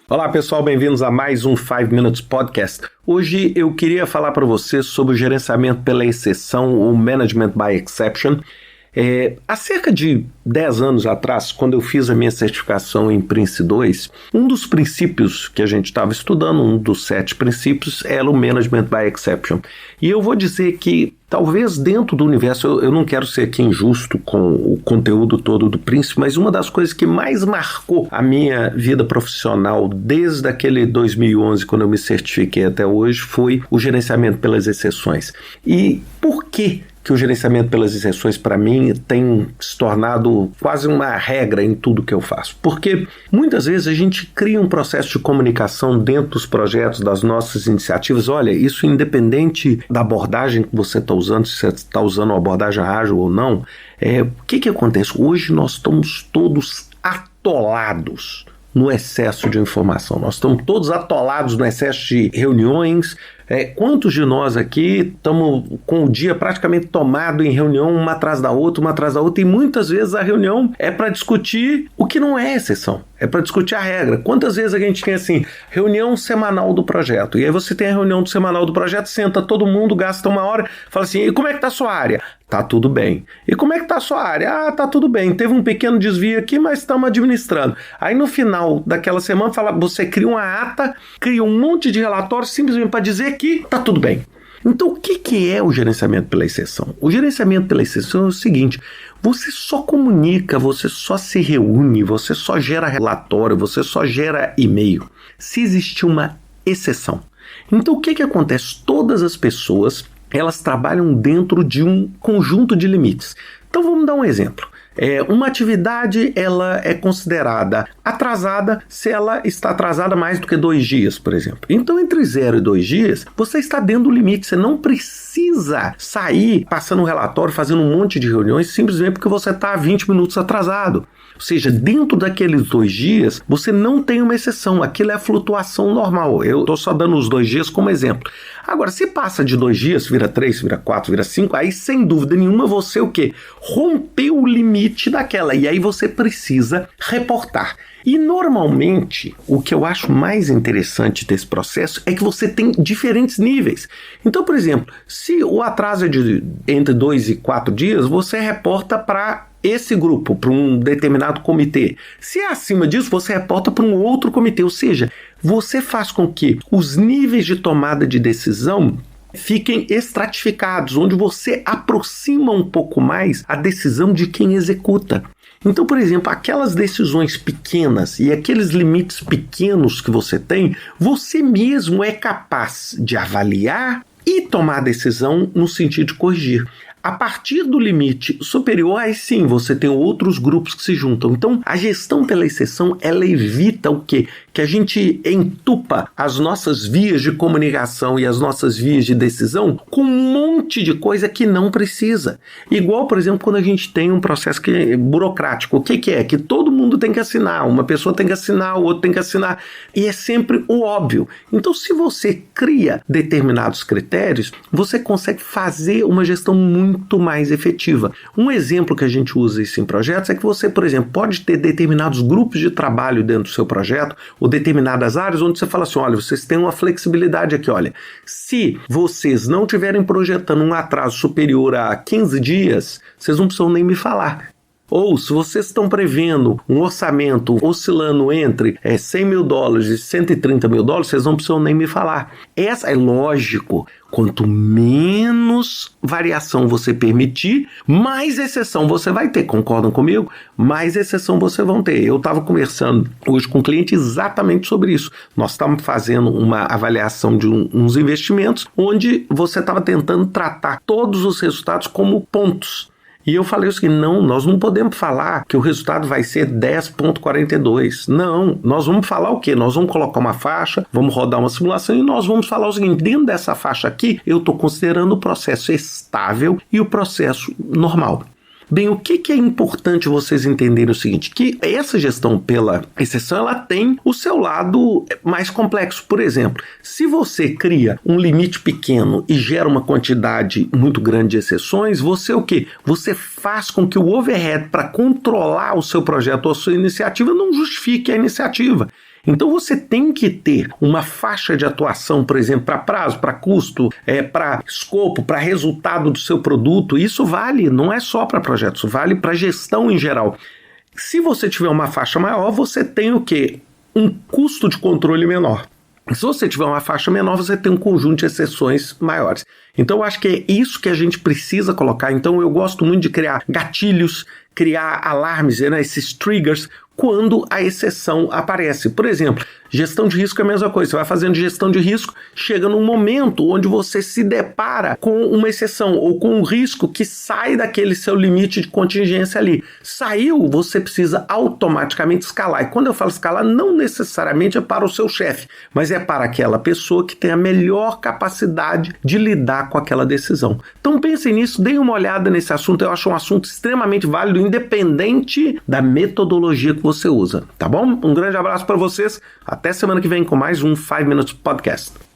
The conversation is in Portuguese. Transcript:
Olá pessoal, bem-vindos a mais um 5 Minutes Podcast. Hoje eu queria falar para você sobre o gerenciamento pela exceção, o Management by Exception. Há cerca de 10 anos atrás, quando eu fiz a minha certificação em Prince 2, um dos princípios que a gente estava estudando, um dos 7 princípios, era o Management by Exception. E eu vou dizer que talvez dentro do universo, eu não quero ser aqui injusto com o conteúdo todo do Prince, mas uma das coisas que mais marcou a minha vida profissional desde aquele 2011, quando eu me certifiquei até hoje, foi o gerenciamento pelas exceções. E por que o gerenciamento pelas exceções, para mim, tem se tornado quase uma regra em tudo que eu faço? Porque muitas vezes a gente cria um processo de comunicação dentro dos projetos, das nossas iniciativas. Olha, isso independente da abordagem que você está usando, se você está usando uma abordagem ágil ou não, o que acontece? Hoje nós estamos todos atolados no excesso de informação. Nós estamos todos atolados no excesso de reuniões. Quantos de nós aqui estamos com o dia praticamente tomado em reunião, uma atrás da outra, e muitas vezes a reunião é para discutir o que não é exceção, é para discutir a regra. Quantas vezes a gente tem assim, reunião semanal do projeto, e aí você tem a reunião semanal do projeto, senta todo mundo, gasta uma hora, fala assim, e como é que tá a sua área? Tá tudo bem. E como é que tá a sua área? Ah, tá tudo bem. Teve um pequeno desvio aqui, mas estamos administrando. Aí no final daquela semana, você cria uma ata, cria um monte de relatórios simplesmente para dizer que tá tudo bem. Então o que é o gerenciamento pela exceção? O gerenciamento pela exceção é o seguinte, você só comunica, você só se reúne, você só gera relatório, você só gera e-mail, se existir uma exceção. Então o que acontece? Todas as pessoas, elas trabalham dentro de um conjunto de limites. Então vamos dar um exemplo. Uma atividade ela é considerada atrasada se ela está atrasada mais do que 2 dias, por exemplo. Então entre 0 e 2 dias, você está dentro do limite. Você não precisa sair passando um relatório, fazendo um monte de reuniões, simplesmente porque você está 20 minutos atrasado. Ou seja, dentro daqueles 2 dias, você não tem uma exceção. Aquilo é a flutuação normal. Eu estou só dando os 2 dias como exemplo. Agora, se passa de 2 dias, vira 3, vira 4, vira 5, aí sem dúvida nenhuma você o quê? Rompeu o limite daquela. E aí você precisa reportar. E normalmente, o que eu acho mais interessante desse processo é que você tem diferentes níveis. Então, por exemplo, se o atraso é de entre 2 e 4 dias, você reporta para esse grupo, para um determinado comitê. Se é acima disso, você reporta para um outro comitê. Ou seja, você faz com que os níveis de tomada de decisão fiquem estratificados, onde você aproxima um pouco mais a decisão de quem executa. Então, por exemplo, aquelas decisões pequenas e aqueles limites pequenos que você tem, você mesmo é capaz de avaliar e tomar decisão no sentido de corrigir. A partir do limite superior, aí sim, você tem outros grupos que se juntam. Então, a gestão pela exceção, ela evita o quê? Que a gente entupa as nossas vias de comunicação e as nossas vias de decisão com um monte de coisa que não precisa. Igual, por exemplo, quando a gente tem um processo burocrático. O que é? Que todo mundo tem que assinar. Uma pessoa tem que assinar, o outro tem que assinar. E é sempre o óbvio. Então, se você cria determinados critérios, você consegue fazer uma gestão muito mais efetiva. Um exemplo que a gente usa isso em projetos é que você, por exemplo, pode ter determinados grupos de trabalho dentro do seu projeto ou determinadas áreas onde você fala assim, olha, vocês têm uma flexibilidade aqui, olha, se vocês não estiverem projetando um atraso superior a 15 dias, vocês não precisam nem me falar. Ou se vocês estão prevendo um orçamento oscilando entre $100 mil e $130 mil, vocês não precisam nem me falar. Essa é lógico. Quanto menos variação você permitir, mais exceção você vai ter. Concordam comigo? Mais exceção você vão ter. Eu estava conversando hoje com um cliente exatamente sobre isso. Nós estávamos fazendo uma avaliação de uns investimentos onde você estava tentando tratar todos os resultados como pontos. E eu falei o seguinte, não, nós não podemos falar que o resultado vai ser 10,42. Não, nós vamos falar o quê? Nós vamos colocar uma faixa, vamos rodar uma simulação e nós vamos falar o seguinte, dentro dessa faixa aqui, eu estou considerando o processo estável e o processo normal. Bem, o que é importante vocês entenderem o seguinte, que essa gestão pela exceção, ela tem o seu lado mais complexo. Por exemplo, se você cria um limite pequeno e gera uma quantidade muito grande de exceções, você o quê? Você faz com que o overhead para controlar o seu projeto ou a sua iniciativa não justifique a iniciativa. Então você tem que ter uma faixa de atuação, por exemplo, para prazo, para custo, para escopo, para resultado do seu produto. Isso vale, não é só para projetos, vale para gestão em geral. Se você tiver uma faixa maior, você tem o quê? Um custo de controle menor. Se você tiver uma faixa menor, você tem um conjunto de exceções maiores. Então eu acho que é isso que a gente precisa colocar. Então eu gosto muito de criar gatilhos, criar alarmes, né, esses triggers, quando a exceção aparece. Por exemplo, gestão de risco é a mesma coisa. Você vai fazendo gestão de risco, chega num momento onde você se depara com uma exceção ou com um risco que sai daquele seu limite de contingência ali. Saiu, você precisa automaticamente escalar. E quando eu falo escalar, não necessariamente é para o seu chefe, mas é para aquela pessoa que tem a melhor capacidade de lidar com aquela decisão. Então pensem nisso, deem uma olhada nesse assunto. Eu acho um assunto extremamente válido, independente da metodologia que você usa, tá bom? Um grande abraço para vocês, até semana que vem com mais um 5 Minutes Podcast.